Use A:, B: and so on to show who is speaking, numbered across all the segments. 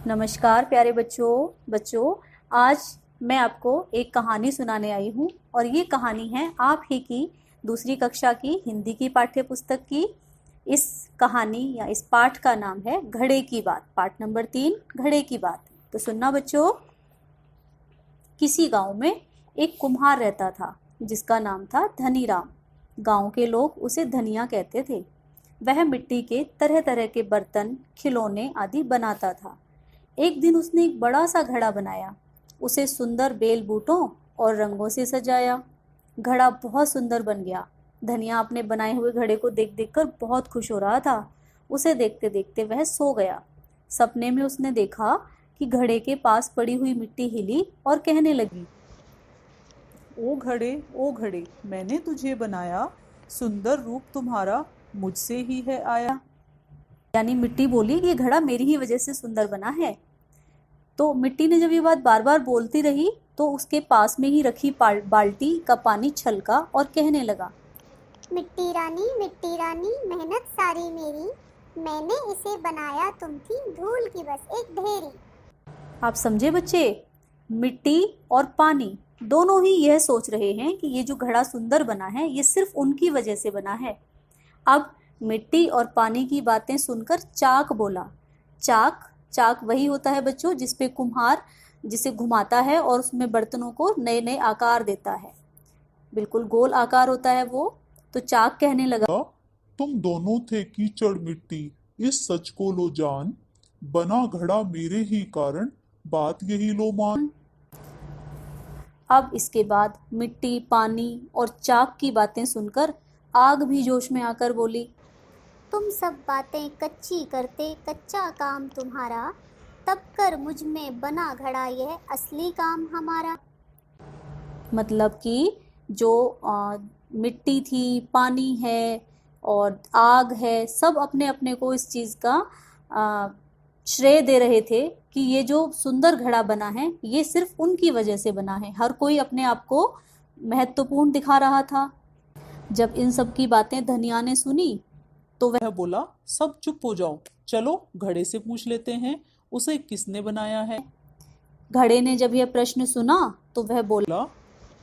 A: नमस्कार प्यारे बच्चों आज मैं आपको एक कहानी सुनाने आई हूँ और ये कहानी है आप ही की दूसरी कक्षा की हिंदी की पाठ्य पुस्तक की। इस कहानी या इस पाठ का नाम है घड़े की बात। पाठ नंबर 3 घड़े की बात। तो सुनना बच्चों। किसी गांव में एक कुम्हार रहता था जिसका नाम था धनीराम। गांव के लोग उसे धनिया कहते थे। वह मिट्टी के तरह तरह के बर्तन, खिलौने आदि बनाता था। एक दिन उसने एक बड़ा सा घड़ा बनाया। उसे सुंदर बेल बूटों और रंगों से सजाया। घड़ा बहुत सुंदर बन गया। धनिया अपने बनाए हुए घड़े को देख देख कर बहुत खुश हो रहा था। उसे देखते देखते वह सो गया। सपने में उसने देखा कि घड़े के पास पड़ी हुई मिट्टी हिली और कहने लगी,
B: ओ घड़े, मैंने तुझे बनाया, सुंदर रूप तुम्हारा मुझसे ही है आया।
A: यानी मिट्टी बोली कि ये घड़ा मेरी ही वजह से सुंदर बना है। तो मिट्टी ने जब ये बात बार बार बोलती रही तो उसके पास में ही रखी बाल्टी का पानी छलका और कहने लगा,
C: मिट्टी रानी मेहनत सारी मेरी, मैंने इसे बनाया, तुम थी धूल की बस एक ढेरी।
A: आप समझे बच्चे? मिट्टी और पानी दोनों ही यह सोच रहे हैं कि ये जो घड़ा सुंदर बना है ये सिर्फ उनकी वजह से बना है। अब मिट्टी और पानी की बातें सुनकर चाक बोला। चाक वही होता है बच्चों जिसपे कुम्हार जिसे घुमाता है और उसमें बर्तनों को नए नए आकार देता है। बिल्कुल गोल आकार होता है वो। तो चाक कहने लगा,
D: तुम दोनों थे कीचड़ मिट्टी, इस सच को लो जान, बना घड़ा मेरे ही कारण, बात यही लो मान।
A: अब इसके बाद मिट्टी, पानी और चाक की बातें सुनकर आग भी जोश में आकर बोली,
C: तुम सब बातें कच्ची करते, कच्चा काम तुम्हारा, तब कर मुझ में बना घड़ा यह असली काम हमारा।
A: मतलब कि जो मिट्टी थी, पानी है और आग है, सब अपने अपने को इस चीज़ का श्रेय दे रहे थे कि ये जो सुंदर घड़ा बना है ये सिर्फ उनकी वजह से बना है। हर कोई अपने आप को महत्वपूर्ण दिखा रहा था। जब इन सब की बातें धनिया ने सुनी तो
B: वह बोला, सब चुप हो जाओ, चलो घड़े से पूछ लेते हैं उसे किसने बनाया है।
A: घड़े ने जब यह प्रश्न सुना तो वह बोला,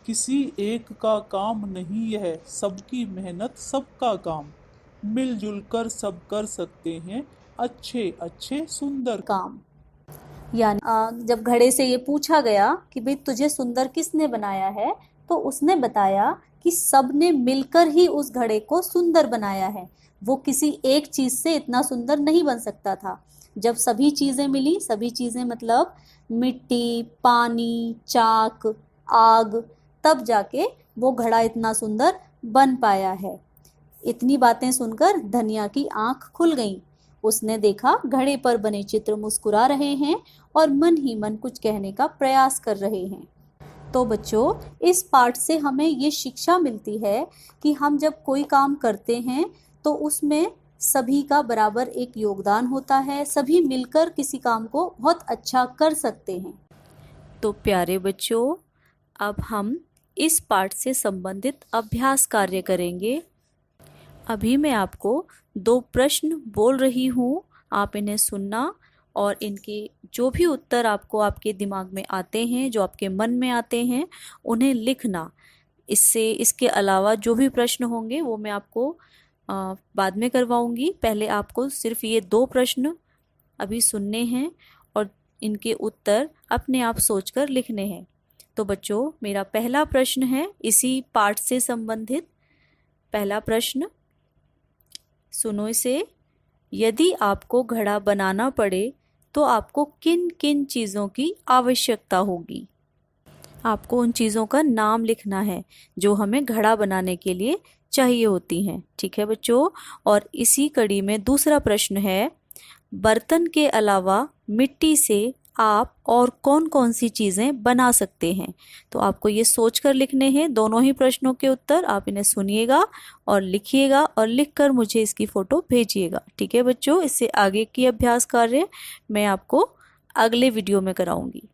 D: किसी एक का काम नहीं यह, सबकी मेहनत सबका काम, मिलजुल कर सब कर सकते हैं अच्छे अच्छे सुंदर
A: काम। यानी जब घड़े से ये पूछा गया कि भाई तुझे सुंदर किसने बनाया है, तो उसने बताया कि सबने मिलकर ही उस घड़े को सुंदर बनाया है। वो किसी एक चीज से इतना सुंदर नहीं बन सकता था। जब सभी चीजें मिली, सभी चीजें मतलब मिट्टी, पानी, चाक, आग, तब जाके वो घड़ा इतना सुंदर बन पाया है। इतनी बातें सुनकर धनिया की आंख खुल गई। उसने देखा घड़े पर बने चित्र मुस्कुरा रहे हैं और मन ही मन कुछ कहने का प्रयास कर रहे हैं। तो बच्चों, इस पाठ से हमें ये शिक्षा मिलती है कि हम जब कोई काम करते हैं तो उसमें सभी का बराबर एक योगदान होता है। सभी मिलकर किसी काम को बहुत अच्छा कर सकते हैं। तो प्यारे बच्चों, अब हम इस पाठ से संबंधित अभ्यास कार्य करेंगे। अभी मैं आपको 2 प्रश्न बोल रही हूँ, आप इन्हें सुनना और इनके जो भी उत्तर आपको आपके दिमाग में आते हैं, जो आपके मन में आते हैं, उन्हें लिखना। इसके अलावा जो भी प्रश्न होंगे वो मैं आपको बाद में करवाऊंगी। पहले आपको सिर्फ ये 2 प्रश्न अभी सुनने हैं और इनके उत्तर अपने आप सोचकर लिखने हैं। तो बच्चों, मेरा पहला प्रश्न है इसी पाठ से संबंधित। पहला प्रश्न सुनो इसे। यदि आपको घड़ा बनाना पड़े तो आपको किन किन चीज़ों की आवश्यकता होगी? आपको उन चीज़ों का नाम लिखना है जो हमें घड़ा बनाने के लिए चाहिए होती हैं। ठीक है बच्चों? और इसी कड़ी में दूसरा प्रश्न है, बर्तन के अलावा मिट्टी से आप और कौन कौन सी चीज़ें बना सकते हैं? तो आपको ये सोचकर लिखने हैं दोनों ही प्रश्नों के उत्तर। आप इन्हें सुनिएगा और लिखिएगा और लिखकर मुझे इसकी फ़ोटो भेजिएगा। ठीक है बच्चों? इससे आगे की अभ्यास कार्य मैं आपको अगले वीडियो में कराऊंगी।